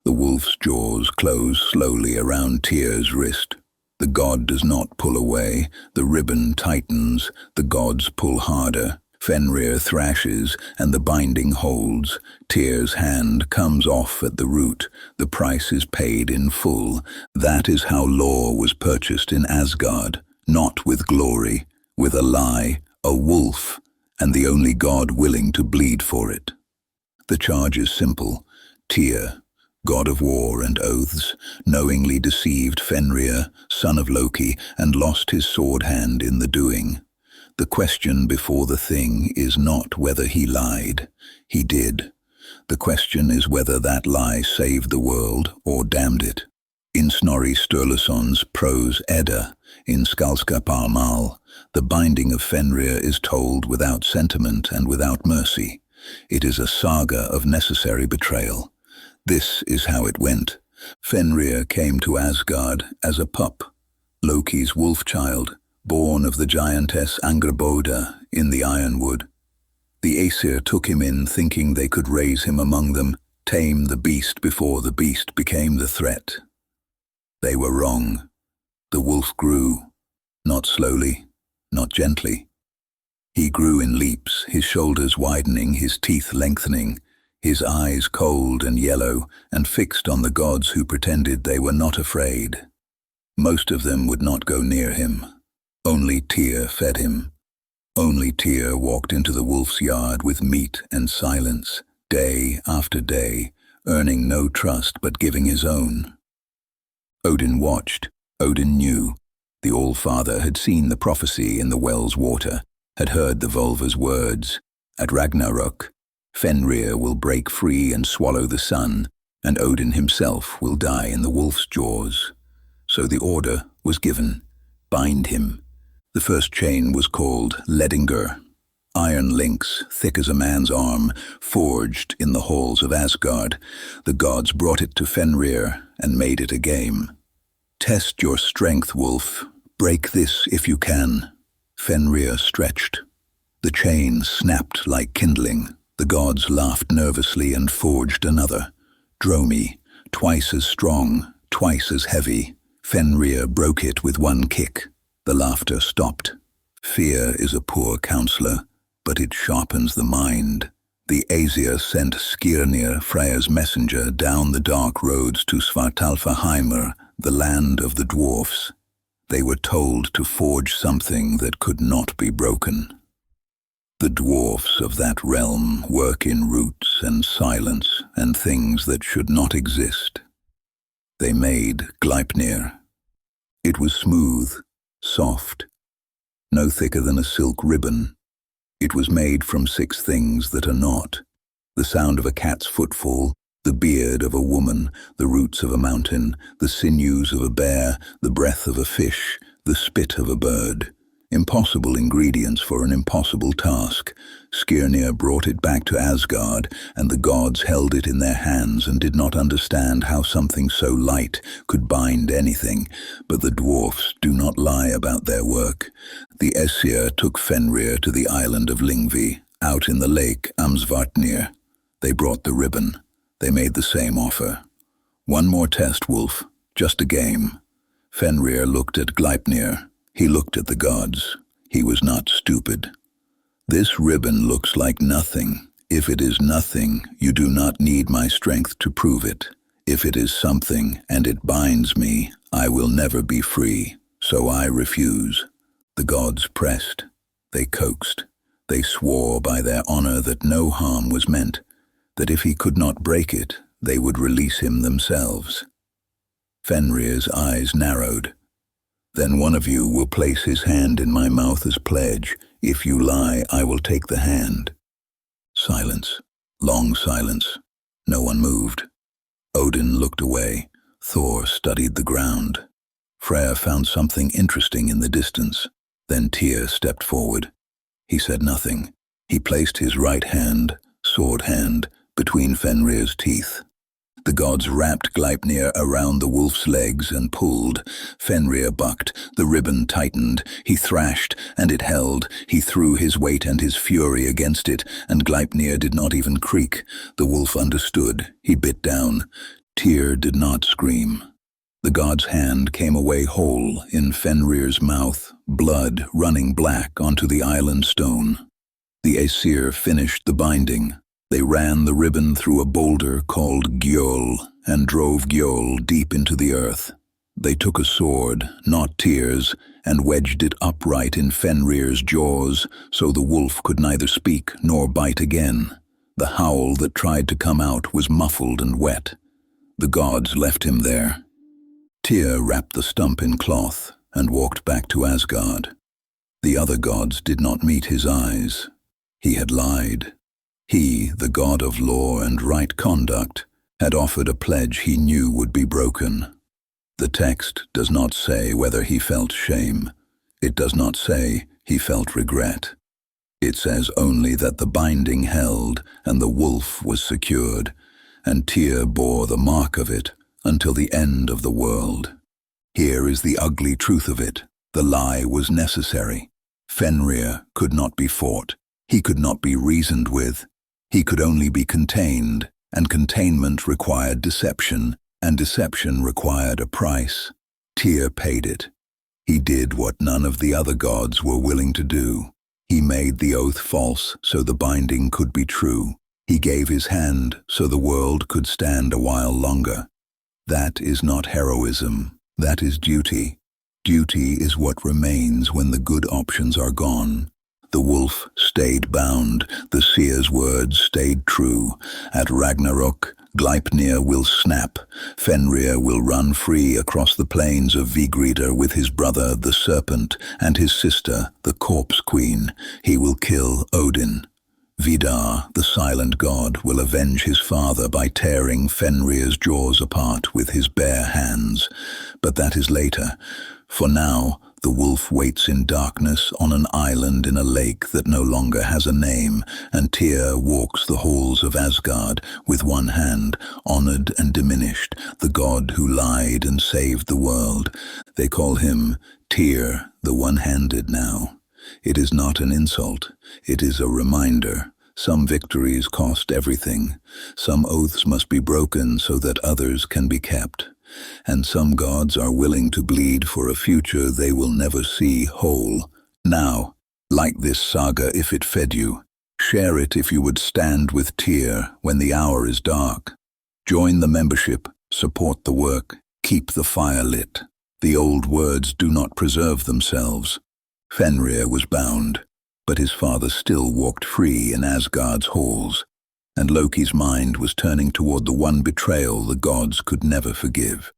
The wolf's jaws close slowly around Tyr's wrist. The god does not pull away. The ribbon tightens. The gods pull harder. Fenrir thrashes, and the binding holds. Tyr's hand comes off at the root. The price is paid in full. That is how law was purchased in Asgard, not with glory, with a lie, a wolf, and the only god willing to bleed for it. The charge is simple. Tyr, god of war and oaths, knowingly deceived Fenrir, son of Loki, and lost his sword hand in the doing. The question before the thing is not whether he lied. He did. The question is whether that lie saved the world or damned it. In Snorri Sturluson's prose Edda, in Skalskaparmal, the binding of Fenrir is told without sentiment and without mercy. It is a saga of necessary betrayal. This is how it went. Fenrir came to Asgard as a pup, Loki's wolf child, born of the giantess Angrboda in the Ironwood. The Aesir took him in thinking they could raise him among them, tame the beast before the beast became the threat. They were wrong. The wolf grew, not slowly, not gently. He grew in leaps, his shoulders widening, his teeth lengthening, his eyes cold and yellow and fixed on the gods who pretended they were not afraid. Most of them would not go near him. Only Tyr fed him. Only Tyr walked into the wolf's yard with meat and silence, day after day, earning no trust but giving his own. Odin watched. Odin knew. The All-Father had seen the prophecy in the well's water, had heard the Volva's words. At Ragnarok, Fenrir will break free and swallow the sun, and Odin himself will die in the wolf's jaws. So the order was given. Bind him. The first chain was called Ledingr. Iron links, thick as a man's arm, forged in the halls of Asgard. The gods brought it to Fenrir and made it a game. Test your strength, wolf. Break this if you can. Fenrir stretched. The chain snapped like kindling. The gods laughed nervously and forged another. Dromi, twice as strong, twice as heavy. Fenrir broke it with one kick. The laughter stopped. Fear is a poor counselor, but it sharpens the mind. The Aesir sent Skirnir, Freyr's messenger, down the dark roads to Svartalfaheimr, the land of the dwarfs. They were told to forge something that could not be broken. The dwarfs of that realm work in roots and silence and things that should not exist. They made Gleipnir. It was smooth, soft, no thicker than a silk ribbon. It was made from 6 things that are not: the sound of a cat's footfall, the beard of a woman, the roots of a mountain, the sinews of a bear, the breath of a fish, the spit of a bird. Impossible ingredients for an impossible task. Skirnir brought it back to Asgard, and the gods held it in their hands and did not understand how something so light could bind anything. But the dwarfs do not lie about their work. The Aesir took Fenrir to the island of Lyngvi, out in the lake Amsvartnir. They brought the ribbon. They made the same offer. One more test, wolf. Just a game. Fenrir looked at Gleipnir. He looked at the gods. He was not stupid. This ribbon looks like nothing. If it is nothing, you do not need my strength to prove it. If it is something and it binds me, I will never be free, so I refuse. The gods pressed. They coaxed. They swore by their honor that no harm was meant, that if he could not break it, they would release him themselves. Fenrir's eyes narrowed. Then one of you will place his hand in my mouth as pledge. If you lie, I will take the hand. Silence. Long silence. No one moved. Odin looked away. Thor studied the ground. Freyr found something interesting in the distance. Then Tyr stepped forward. He said nothing. He placed his right hand, sword hand, between Fenrir's teeth. The gods wrapped Gleipnir around the wolf's legs and pulled. Fenrir bucked. The ribbon tightened. He thrashed, and it held. He threw his weight and his fury against it, and Gleipnir did not even creak. The wolf understood. He bit down. Tyr did not scream. The god's hand came away whole in Fenrir's mouth, blood running black onto the island stone. The Aesir finished the binding. They ran the ribbon through a boulder called Gjöll and drove Gjöll deep into the earth. They took a sword, not Tyr's, and wedged it upright in Fenrir's jaws so the wolf could neither speak nor bite again. The howl that tried to come out was muffled and wet. The gods left him there. Tyr wrapped the stump in cloth and walked back to Asgard. The other gods did not meet his eyes. He had lied. He, the god of law and right conduct, had offered a pledge he knew would be broken. The text does not say whether he felt shame. It does not say he felt regret. It says only that the binding held and the wolf was secured, and Tyr bore the mark of it until the end of the world. Here is the ugly truth of it. The lie was necessary. Fenrir could not be fought. He could not be reasoned with. He could only be contained, and containment required deception, and deception required a price. Tyr paid it. He did what none of the other gods were willing to do. He made the oath false so the binding could be true. He gave his hand so the world could stand a while longer. That is not heroism. That is duty. Duty is what remains when the good options are gone. The wolf stayed bound. The seer's words stayed true. At Ragnarok, Gleipnir will snap. Fenrir will run free across the plains of Vigridr with his brother, the serpent, and his sister, the corpse queen. He will kill Odin. Vidar, the silent god, will avenge his father by tearing Fenrir's jaws apart with his bare hands. But that is later. For now, the wolf waits in darkness on an island in a lake that no longer has a name, and Tyr walks the halls of Asgard with one hand, honored and diminished, the god who lied and saved the world. They call him Tyr, the one-handed now. It is not an insult. It is a reminder. Some victories cost everything. Some oaths must be broken so that others can be kept. And some gods are willing to bleed for a future they will never see whole. Now, like this saga if it fed you. Share it if you would stand with Tyr when the hour is dark. Join the membership, support the work, keep the fire lit. The old words do not preserve themselves. Fenrir was bound, but his father still walked free in Asgard's halls, and Loki's mind was turning toward the one betrayal the gods could never forgive.